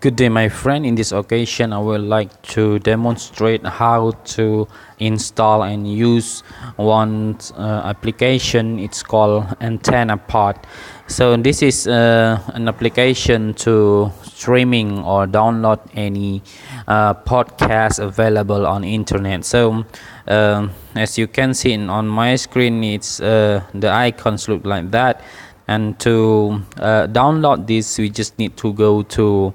Good day, my friend. In this occasion, I would like to demonstrate how to install and use one application. It's called AntennaPod. So this is an application to streaming or download any podcast available on internet. So as you can see on my screen, it's the icons look like that. And to download this, we just need to go to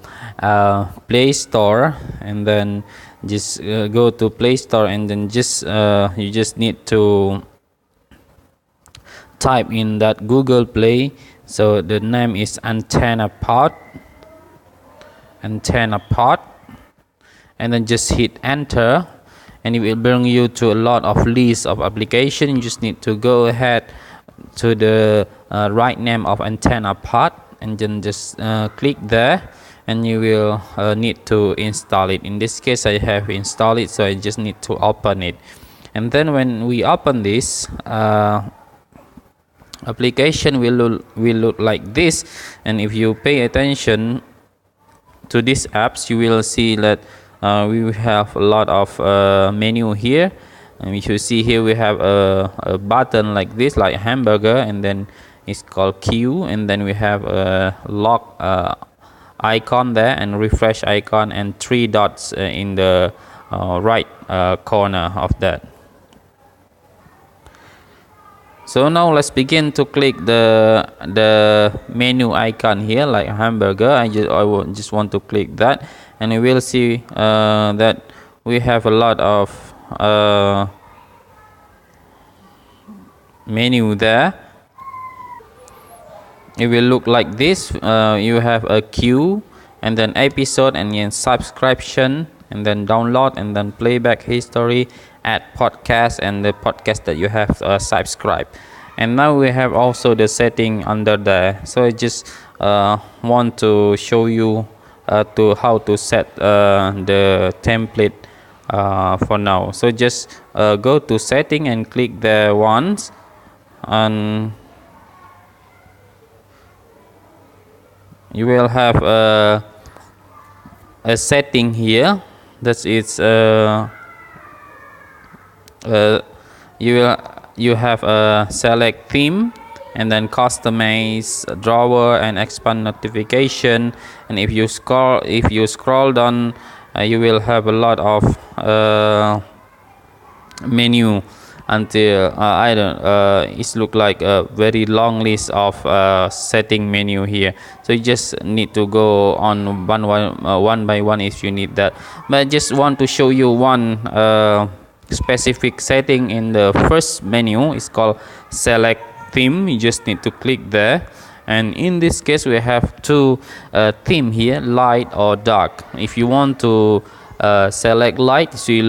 Play Store, and then just go to Play Store, and then you just need to type in that Google Play. So the name is AntennaPod, and then just hit enter, and it will bring you to a lot of lists of applications. You just need to go ahead to the right name of AntennaPod, and then just click there, and you will need to install it. In this case, I have installed it, so I just need to open it. And then when we open this application, will look like this. And if you pay attention to these apps, you will see that we have a lot of menu here. And if you see here, we have a button like this, like hamburger, and then it's called Q, and then we have a lock icon there, and refresh icon, and 3 dots in the right corner of that. So now let's begin to click the menu icon here, like hamburger. I just want to click that, and you will see that we have a lot of menu there. It will look like this. You have a queue, and then episode, and then subscription, and then download, and then playback history, add podcast, and the podcast that you have subscribed. And now we have also the setting under there. So I just want to show you to how to set the template for now. So just go to setting and click there once, and you will have a setting here. That is you have a select theme, and then customize drawer, and expand notification. And if you scroll down, you will have a lot of menu until it look like a very long list of setting menu here. So you just need to go on one by one if you need that. But I just want to show you one specific setting in the first menu. It's called select theme. You just need to click there, and in this case we have two theme here, light or dark. If you want to select light, so it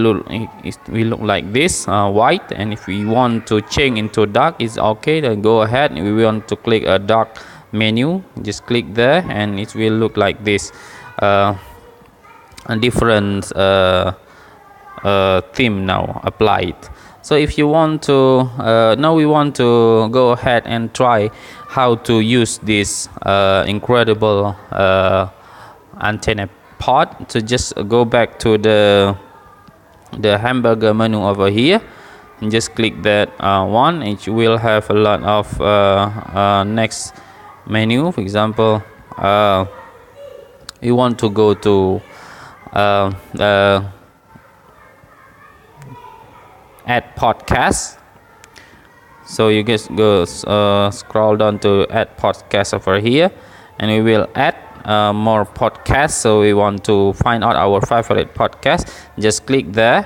will look like this, white. And if we want to change into dark, it's okay, then go ahead. We want to click a dark menu, just click there, and it will look like this, a different theme now applied. So if you want to now we want to go ahead and try how to use this incredible AntennaPod. So just go back to the hamburger menu over here, and just click that one. It will have a lot of next menu. For example, you want to go to add podcast. So you just go scroll down to add podcast over here, and we will add more podcasts. So we want to find out our favorite podcast. Just click there,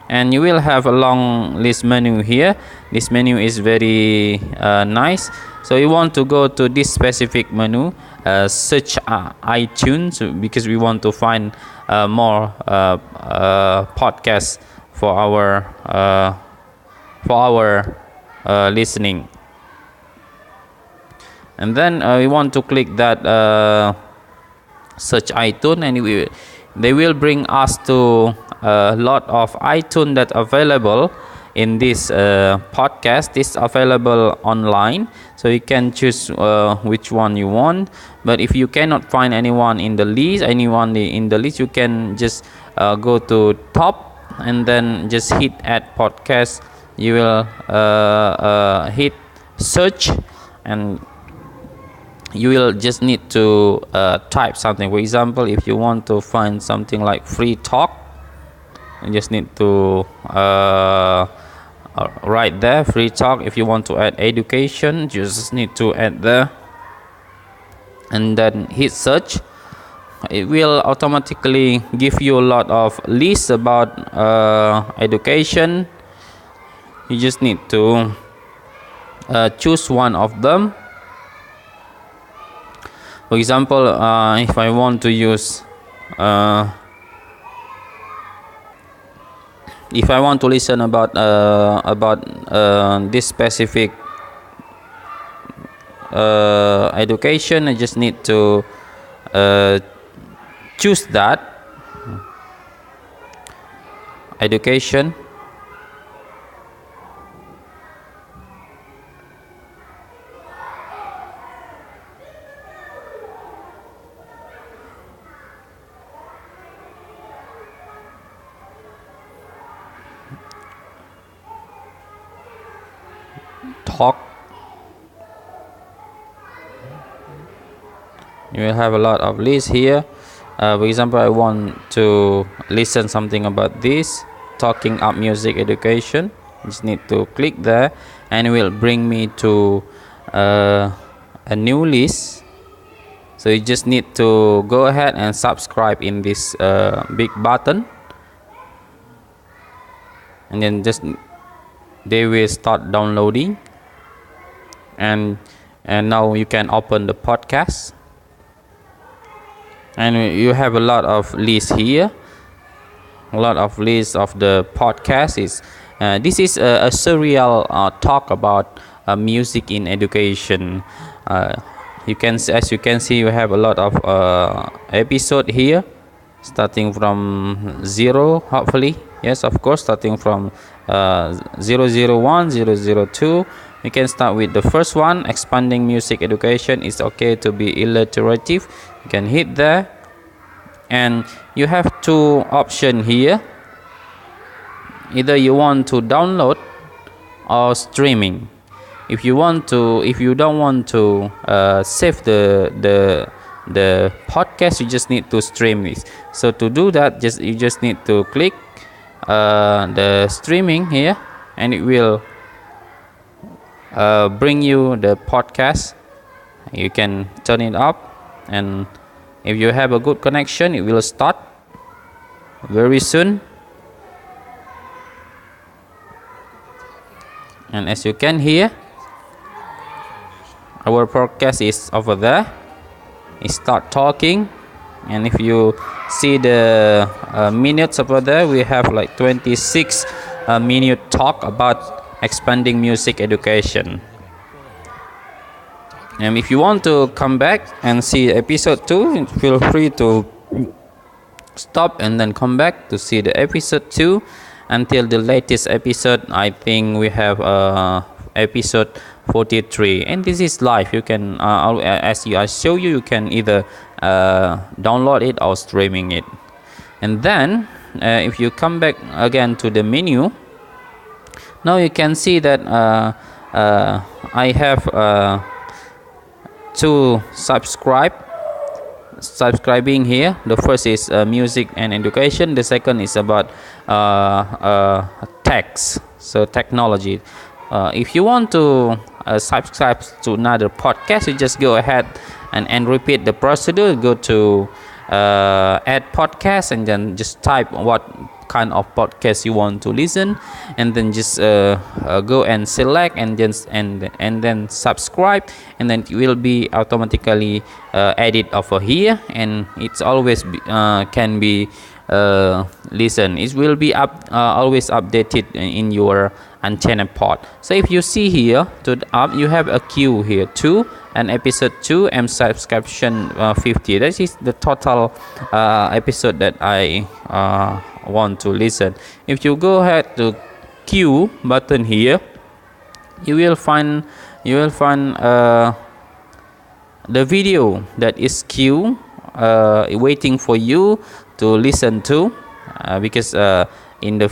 and you will have a long list menu here. This menu is very nice. So you want to go to this specific menu, search iTunes, because we want to find more podcasts for our listening. And then we want to click that search iTunes, and they will bring us to a lot of iTunes that available in this podcast. This available online, so you can choose which one you want. But if you cannot find anyone in the list, you can just go to top and then just hit add podcast. You will hit search, and you will just need to type something. For example, if you want to find something like free talk, you just need to write there free talk. If you want to add education, you just need to add there and then hit search. It will automatically give you a lot of lists about education. You just need to choose one of them. For example, if I want to use if I want to listen about this specific education, I just need to choose that education. Talk. You will have a lot of lists here. For example, I want to listen something about this talking up music education. Just need to click there, and it will bring me to a new list. So you just need to go ahead and subscribe in this big button, and then just they will start downloading. And now you can open the podcast, and you have a lot of lists here, a lot of lists of the podcast. This is a serial talk about music in education. As you can see, you have a lot of episode here, starting from 0, hopefully. Yes, of course, starting from 001, 002. We can start with the first one. Expanding music education is okay to be alliterative. You can hit there, and you have two options here. Either you want to download or streaming. If you don't want to save the podcast, you just need to stream this. So to do that, you just need to click the streaming here, and it will bring you the podcast. You can turn it up, and if you have a good connection, it will start very soon. And as you can hear, our podcast is over there. It start talking, and if you see the minutes over there, we have like 26 minute talk about expanding music education. And if you want to come back and see episode 2, feel free to stop and then come back to see the episode 2 until the latest episode. I think we have episode 43, and this is live. You can as I show you, you can either download it or streaming it. And then if you come back again to the menu, now you can see that I have to subscribing here. The first is music and education. The second is about text, so technology. If you want to subscribe to another podcast, you just go ahead and repeat the procedure. Go to add podcast, and then just type what kind of podcast you want to listen, and then just go and select, and then subscribe, and then it will be automatically added over here, and it's always can be listened. It will be always updated in your AntennaPod. So if you see here to the up, you have a queue here 2 and episode 2 and subscription 50. That is the total episode that I want to listen. If you go ahead to queue button here, you will find the video that is queue waiting for you to listen to, because in the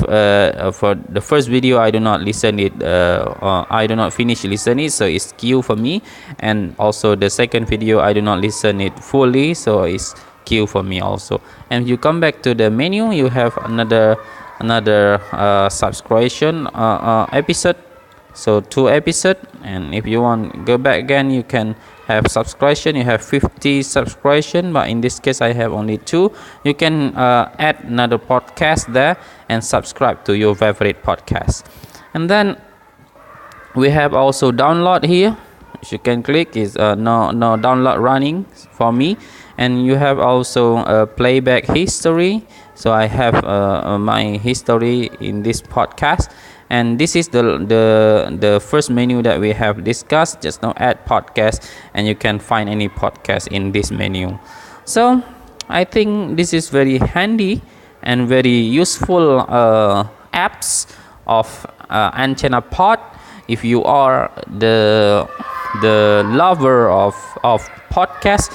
for the first video I do not listen it, I do not finish listen it, so it's queue for me. And also the second video I do not listen it fully, so it's queue for me also. And you come back to the menu, you have another subscription episode, so 2 episode. And if you want go back again, you can have subscription. You have 50 subscription, but in this case I have only 2. You can add another podcast there and subscribe to your favorite podcast. And then we have also download here, which you can click. Is no download running for me. And you have also playback history, so I have my history in this podcast. And this is the first menu that we have discussed just now, add podcast, and you can find any podcast in this menu. So I think this is very handy and very useful apps of AntennaPod. If you are the lover of podcast,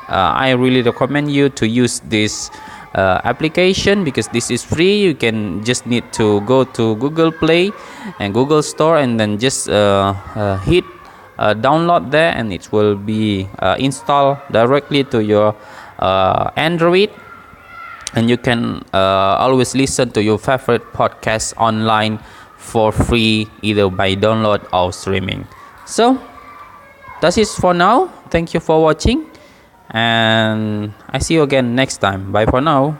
I really recommend you to use this application, because this is free. You can just need to go to Google Play and Google Store, and then just hit download there, and it will be installed directly to your Android. And you can always listen to your favorite podcast online for free, either by download or streaming. So that's it for now. Thank you for watching, and I see you again next time. Bye for now.